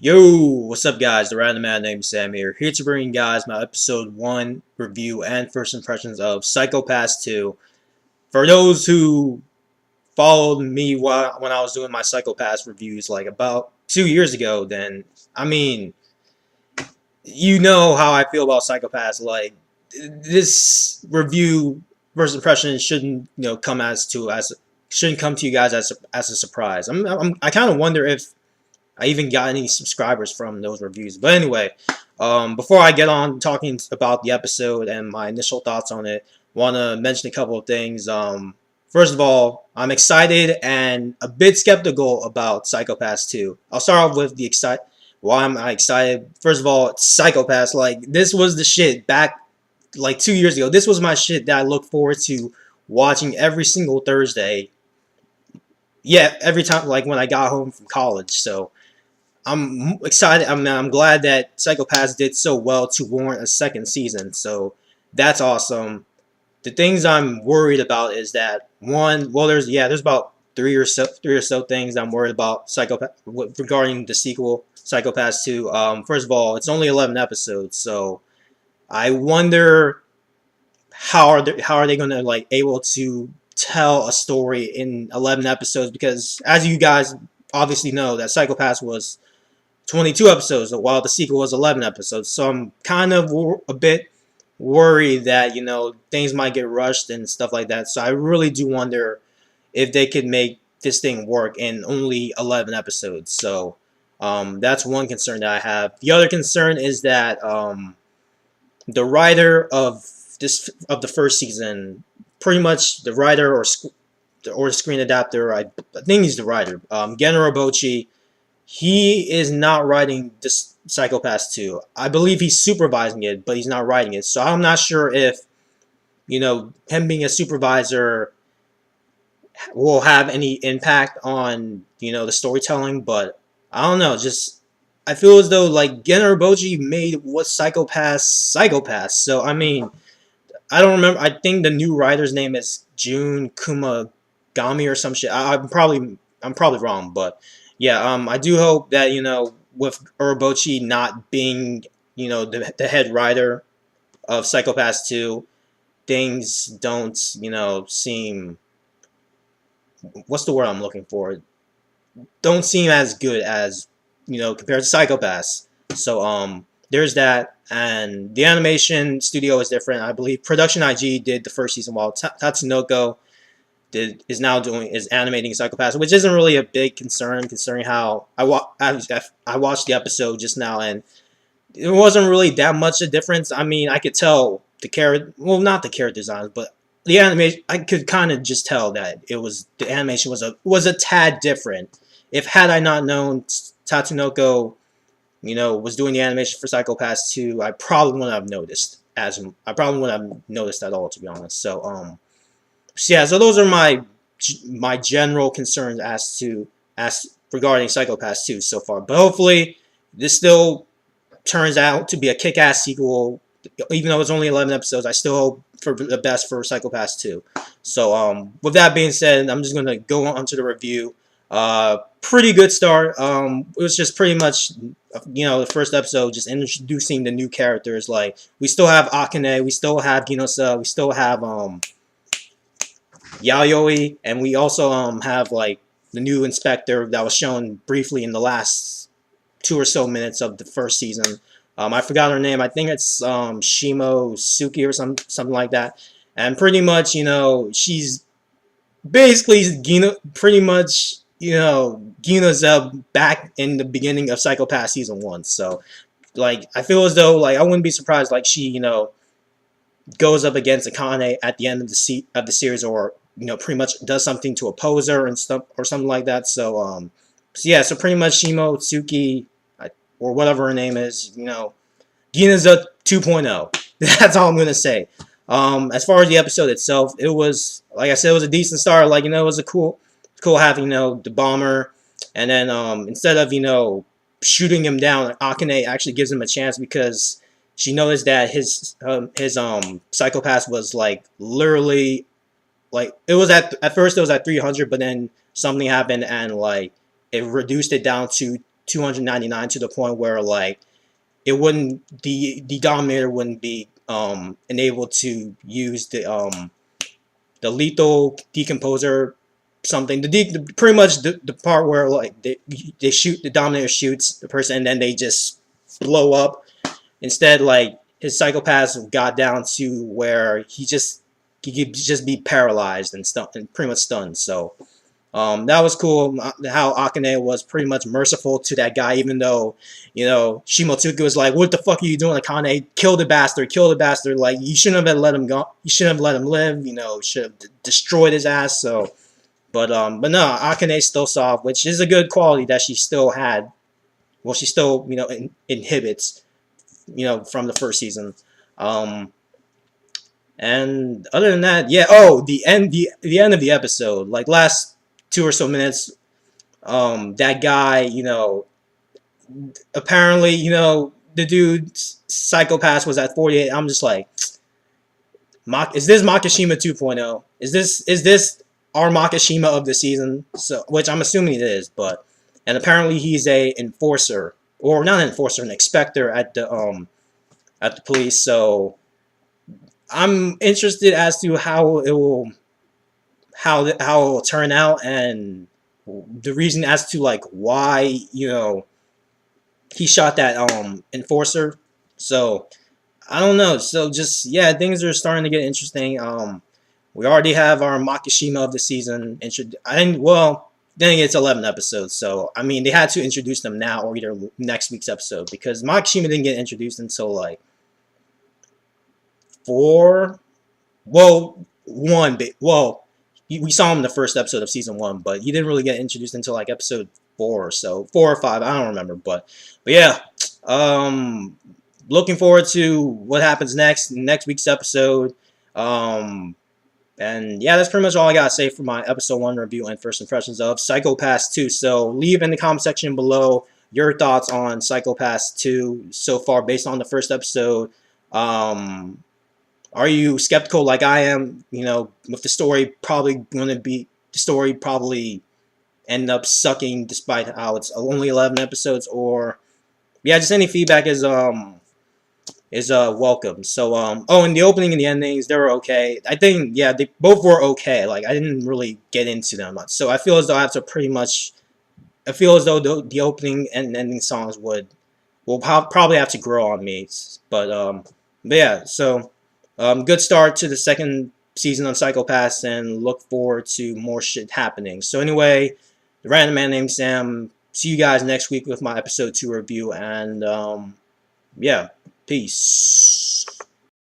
Yo, what's up guys? The random man named Sam here to bring you guys my episode 1 review and first impressions of Psycho Pass 2. For those who followed me when I was doing my Psycho Pass reviews like about 2 years ago, then I mean, you know how I feel about Psycho Pass. Like, this review first impression shouldn't, shouldn't come to you guys as a surprise. I kind of wonder if I even got any subscribers from those reviews. But anyway, before I get on talking about the episode and my initial thoughts on it, want to mention a couple of things. First of all, I'm excited and a bit skeptical about Psycho Pass 2. I'll start off with the excite. Why am I excited? First of all, it's Psycho Pass. Like, this was the shit back like 2 years ago. This was my shit that I look forward to watching every single Thursday. Yeah, every time, like when I got home from college. So I'm excited. I'm glad that Psycho Pass did so well to warrant a second season. So that's awesome. The things I'm worried about is that one, well, there's about three or so things I'm worried about regarding the sequel, Psycho Pass 2. First of all, it's only 11 episodes, so I wonder how are they going to like able to tell a story in 11 episodes, because as you guys obviously know that Psycho Pass was 22 episodes, while the sequel was 11 episodes. So I'm kind of a bit worried that, things might get rushed and stuff like that. So I really do wonder if they could make this thing work in only 11 episodes. So that's one concern that I have. The other concern is that the writer of the first season, pretty much the writer or screen adapter, I think he's the writer, Gennaro Bocci. He is not writing this Psycho Pass 2. I believe he's supervising it, but he's not writing it. So I'm not sure if, him being a supervisor will have any impact on, the storytelling. But I don't know. Just, I feel as though, like, Genrobochi made what Psycho Pass Psycho Pass. So, I mean, I don't remember. I think the new writer's name is Jun Kumagami or some shit. I'm probably wrong, but yeah, I do hope that, with Urabochi not being, the head writer of Psycho Pass 2, things don't, seem, what's the word I'm looking for? Don't seem as good as, compared to Psycho Pass. So, there's that, and the animation studio is different. I believe Production IG did the first season, while Tatsunoko is animating Psycho Pass, which isn't really a big concern considering how I watched the episode just now, and it wasn't really that much a difference. I mean, I could tell the character, well, not the character designs, but the animation. I could kind of just tell that the animation was a tad different. If had I not known Tatsunoko, was doing the animation for Psycho Pass 2, I probably wouldn't have noticed. I probably wouldn't have noticed at all, to be honest. So yeah, so those are my general concerns as regarding Psycho Pass 2 so far. But hopefully, this still turns out to be a kick-ass sequel. Even though it's only 11 episodes, I still hope for the best for Psycho Pass 2. So with that being said, I'm just gonna go on to the review. Pretty good start. It was just pretty much, the first episode, just introducing the new characters. Like, we still have Akane, we still have Ginosa, we still have Yayoi, and we also have like the new inspector that was shown briefly in the last 2 or so minutes of the first season. I forgot her name. I think it's Shimotsuki or something like that. And pretty much, she's basically Gina's back in the beginning of Psycho Pass season 1. So, like, I feel as though, like, I wouldn't be surprised, like, she, goes up against Akane at the end of the series, or pretty much does something to oppose her and stuff or something like that. So yeah, so pretty much Shimotsuki, or whatever her name is, Ginaza 2.0. That's all I'm gonna say. As far as the episode itself, it was, like I said, it was a decent start. Like, it was a cool having, the bomber, and then instead of shooting him down, Akane actually gives him a chance, because she noticed that his Psycho Pass was like literally, like, it was at first it was at 300, but then something happened and like it reduced it down to 299 to the point where like it wouldn't the Dominator wouldn't be enabled to use the lethal decomposer something pretty much the part where like they shoot the Dominator shoots the person and then they just blow up. Instead, like his psychopath got down to where he could just be paralyzed and stunned and pretty much stunned. So that was cool how Akane was pretty much merciful to that guy, even though, you know, Shimotsuki was like, what the fuck are you doing, Akane? Kill the bastard, kill the bastard. Like, you shouldn't have let him go. You shouldn't have let him live, you know, should have destroyed his ass. So, but no, Akane still soft, which is a good quality that she still had. Well, she still, you know, inhibits, you know, from the first season. And other than that, yeah. Oh, the end of the episode, like last 2 or so minutes, that guy, you know, apparently, you know, the dude's psychopath was at 48. I'm just like, is this Makishima 2.0? Is this our Makishima of the season? So, which I'm assuming it is, but and apparently he's a enforcer, or not an enforcer, an inspector at the police. So I'm interested as to how it will it will turn out, and the reason as to like why, you know, he shot that enforcer. So I don't know. So just yeah, things are starting to get interesting. We already have our Makishima of the season. I think, well, then it's 11 episodes. So I mean, they had to introduce them now or either next week's episode, because Makishima didn't get introduced until like 4. Well, 1. Well, we saw him in the first episode of season 1, but he didn't really get introduced until like episode 4 or so, 4 or 5. I don't remember, but yeah. Looking forward to what happens next week's episode. And yeah, that's pretty much all I gotta say for my episode 1 review and first impressions of Psycho Pass 2. So leave in the comment section below your thoughts on Psycho Pass 2 so far based on the first episode. Are you skeptical like I am? You know, with the story probably end up sucking despite how it's only 11 episodes, or yeah, just any feedback is welcome. So oh, and the opening and the endings, they were okay. I think yeah, they both were okay. Like I didn't really get into them much, so I feel as though I have to pretty much. I feel as though the opening and ending songs will probably have to grow on me. But yeah, so good start to the second season on Psycho Pass, and look forward to more shit happening. So anyway, the random man named Sam. See you guys next week with my episode 2 review, and yeah, peace.